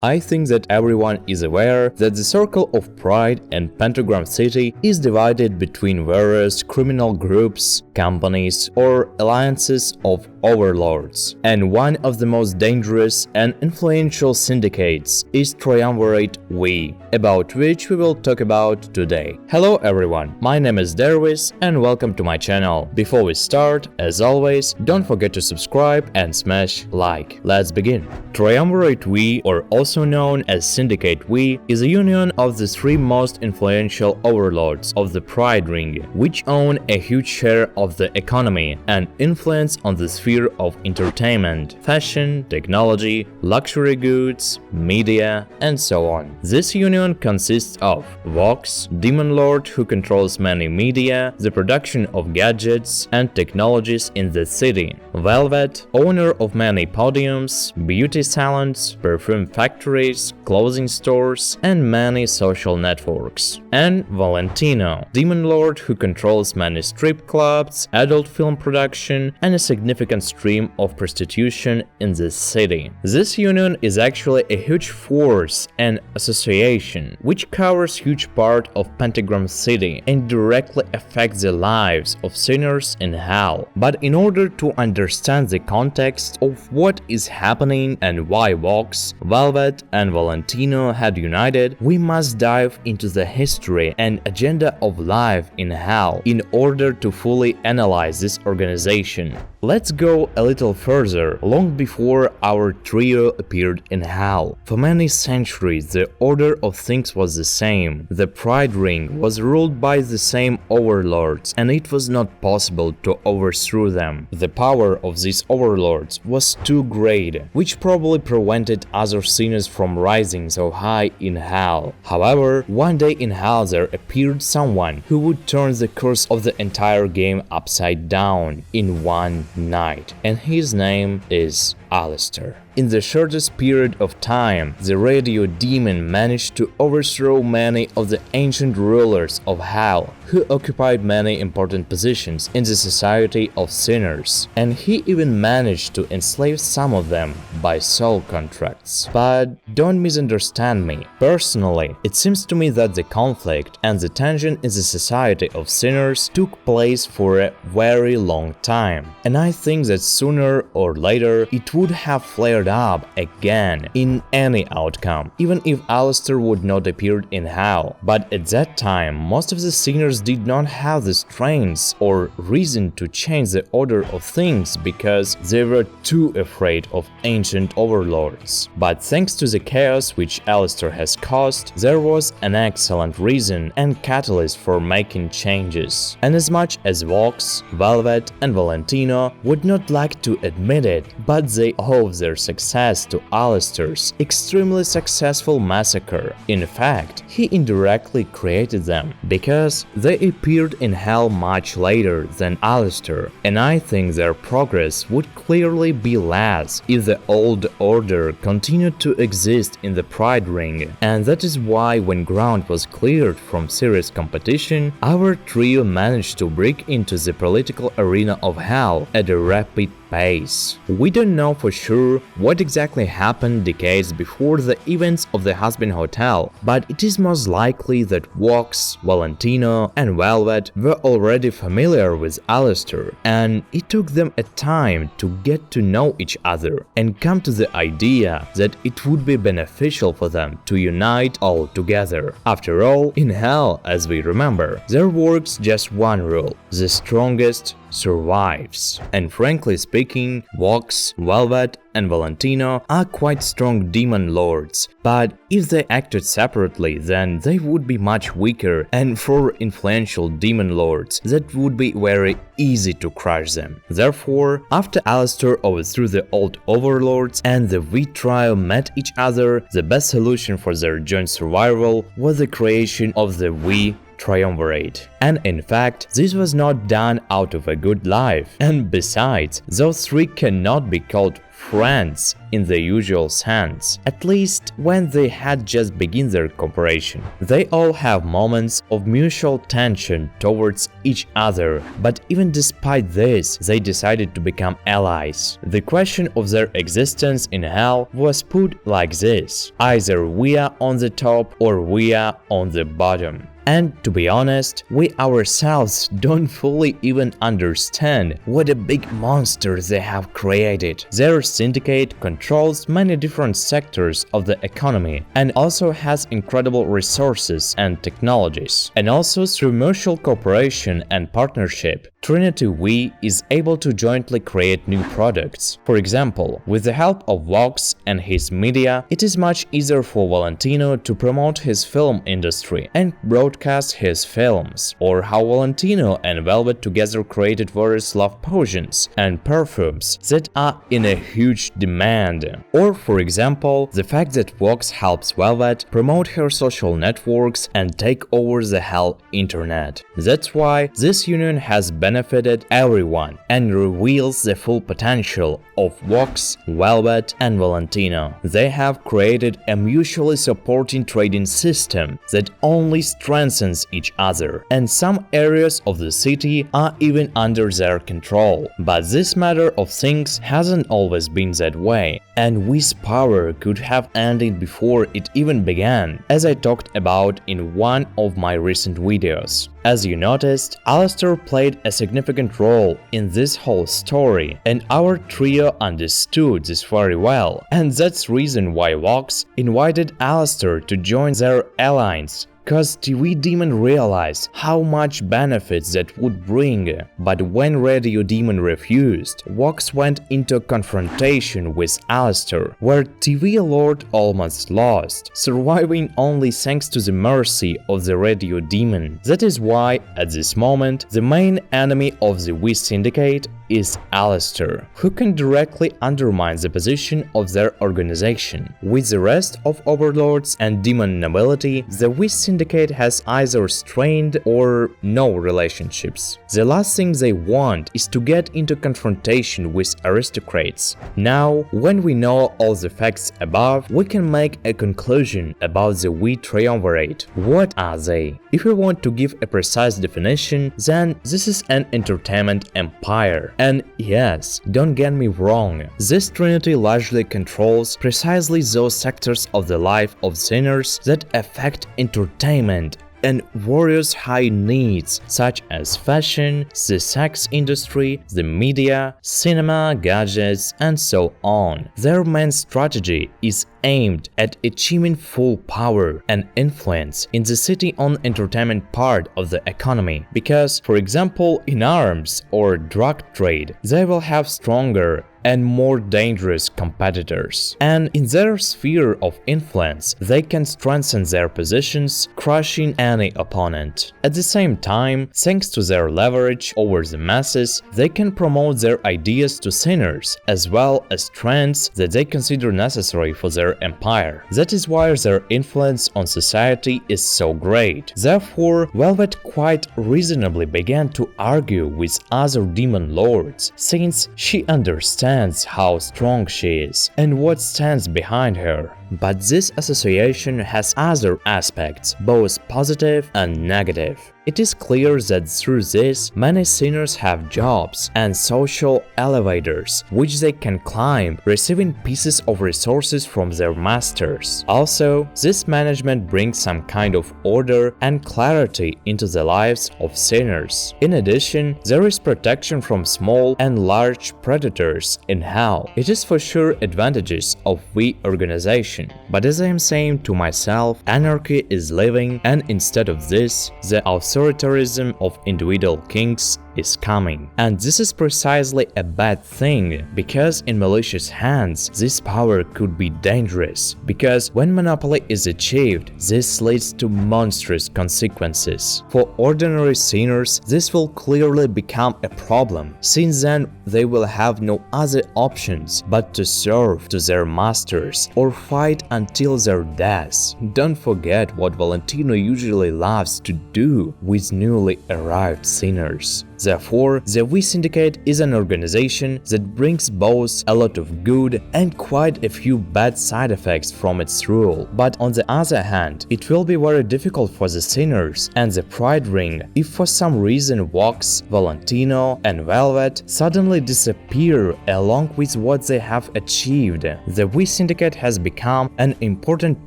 I think that everyone is aware that the Circle of Pride and Pentagram City is divided between various criminal groups, companies, or alliances of overlords. And one of the most dangerous and influential syndicates is Triumvirate V, about which we will talk about today. Hello everyone, my name is DERVIS and welcome to my channel. Before we start, as always, don't forget to subscribe and smash like. Let's begin. Triumvirate V, or also known as Syndicate V, is a union of the three most influential overlords of the Pride Ring, which own a huge share of the economy and influence on the sphere of entertainment, fashion, technology, luxury goods, media, and so on. This union consists of Vox, Demon Lord who controls many media, the production of gadgets and technologies in the city, Velvet, owner of many podiums, beauty salons, perfume factories, clothing stores, and many social networks, and Valentino, Demon Lord who controls many strip clubs, adult film production, and a significant stream of prostitution in the city. This union is actually a huge force and association which covers huge part of Pentagram City and directly affects the lives of sinners in hell. But in order to understand the context of what is happening and why Vox, Velvet, and Valentino had united, we must dive into the history and agenda of life in hell in order to fully analyze this organization. Let's go a little further, long before our trio appeared in hell. For many centuries, the order of things was the same. The Pride Ring was ruled by the same overlords, and it was not possible to overthrow them. The power of these overlords was too great, which probably prevented other sinners from rising so high in hell. However, one day in hell there appeared someone who would turn the course of the entire game upside down in one night, and his name is Alastor. In the shortest period of time, the radio demon managed to overthrow many of the ancient rulers of hell, who occupied many important positions in the society of sinners, and he even managed to enslave some of them by soul contracts. But don't misunderstand me. Personally, it seems to me that the conflict and the tension in the society of sinners took place for a very long time, and I think that sooner or later it would have flared up again in any outcome, even if Alastor would not appear in hell. But at that time, most of the sinners did not have the strength or reason to change the order of things because they were too afraid of ancient overlords. But thanks to the chaos which Alastor has caused, there was an excellent reason and catalyst for making changes. And as much as Vox, Velvet, and Valentino would not like to admit it, but they owe their success to Alastor's extremely successful massacre. In fact, he indirectly created them, because they appeared in hell much later than Alastor, and I think their progress would clearly be less if the old order continued to exist in the Pride Ring. And that is why when ground was cleared from serious competition, our trio managed to break into the political arena of hell at a rapid pace. We don't know for sure what exactly happened decades before the events of the Hazbin Hotel, but it is most likely that Vox, Valentino, and Velvet were already familiar with Alastor, and it took them a time to get to know each other and come to the idea that it would be beneficial for them to unite all together. After all, in hell, as we remember, there works just one rule: the strongest survives. And frankly speaking, Vox, Velvet, and Valentino are quite strong demon lords, but if they acted separately, then they would be much weaker, and for influential demon lords, that would be very easy to crush them. Therefore, after Alastor overthrew the old overlords and the V trio met each other, the best solution for their joint survival was the creation of the V Triumvirate. And in fact, this was not done out of a good life. And besides, those three cannot be called friends in the usual sense, at least when they had just begun their cooperation. They all have moments of mutual tension towards each other, but even despite this, they decided to become allies. The question of their existence in hell was put like this: either we are on the top or we are on the bottom. And to be honest, we ourselves don't fully even understand what a big monster they have created. Their syndicate controls many different sectors of the economy and also has incredible resources and technologies. And also through mutual cooperation and partnership, Trinity V is able to jointly create new products. For example, with the help of Vox and his media, it is much easier for Valentino to promote his film industry and broadcast his films, or how Valentino and Velvet together created various love potions and perfumes that are in a huge demand. Or for example, the fact that Vox helps Velvet promote her social networks and take over the hell internet. That's why this union has benefited everyone and reveals the full potential of Vox, Velvet and Valentino. They have created a mutually supporting trading system that only strengthens each other, and some areas of the city are even under their control. But this matter of things hasn't always been that way, and Vees' power could have ended before it even began, as I talked about in one of my recent videos. As you noticed, Alastor played a significant role in this whole story, and our trio understood this very well, and that's the reason why Vox invited Alastor to join their alliance. Cause TV Demon realized how much benefits that would bring, but when Radio Demon refused, Vox went into confrontation with Alastor, where TV Lord almost lost, surviving only thanks to the mercy of the Radio Demon. That is why, at this moment, the main enemy of the Vees Syndicate is Alastor, who can directly undermine the position of their organization. With the rest of overlords and demon nobility, the Vees Syndicate has either strained or no relationships. The last thing they want is to get into confrontation with aristocrats. Now, when we know all the facts above, we can make a conclusion about the Vees Triumvirate. What are they? If we want to give a precise definition, then this is an entertainment empire. And yes, don't get me wrong, this trinity largely controls precisely those sectors of the life of sinners that affect entertainment and various high needs such as fashion, the sex industry, the media, cinema, gadgets, and so on. Their main strategy is aimed at achieving full power and influence in the city on entertainment part of the economy, because, for example, in arms or drug trade, they will have stronger and more dangerous competitors. And in their sphere of influence, they can strengthen their positions, crushing any opponent. At the same time, thanks to their leverage over the masses, they can promote their ideas to sinners, as well as trends that they consider necessary for their empire. That is why their influence on society is so great. Therefore, Velvet quite reasonably began to argue with other demon lords, since she understands how strong she is and what stands behind her. But this association has other aspects, both positive and negative. It is clear that through this, many sinners have jobs and social elevators, which they can climb, receiving pieces of resources from their masters. Also, this management brings some kind of order and clarity into the lives of sinners. In addition, there is protection from small and large predators in hell. It is for sure advantages of Vees organization. But as I am saying to myself, anarchy is living, and instead of this, the authoritarianism of individual kings is coming. And this is precisely a bad thing, because in malicious hands, this power could be dangerous, because when monopoly is achieved, this leads to monstrous consequences. For ordinary sinners, this will clearly become a problem, since then they will have no other options but to serve to their masters or fight until their death. Don't forget what Valentino usually loves to do with newly arrived sinners. Therefore, the Vees Syndicate is an organization that brings both a lot of good and quite a few bad side effects from its rule. But on the other hand, it will be very difficult for the Sinners and the Pride Ring if for some reason Vox, Valentino and Velvet suddenly disappear along with what they have achieved. The Vees Syndicate has become an important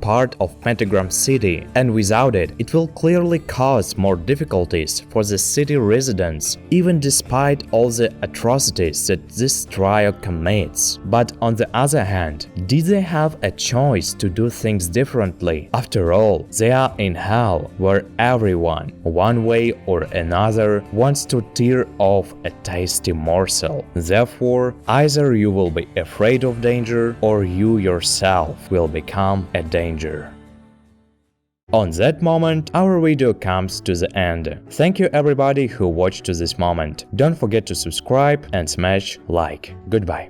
part of Pentagram City, and without it, it will clearly cause more difficulties for the city residents, even despite all the atrocities that this trio commits. But on the other hand, did they have a choice to do things differently? After all, they are in hell, where everyone, one way or another, wants to tear off a tasty morsel. Therefore, either you will be afraid of danger, or you yourself will become a danger. On that moment, our video comes to the end. Thank you everybody who watched to this moment. Don't forget to subscribe and smash like. Goodbye.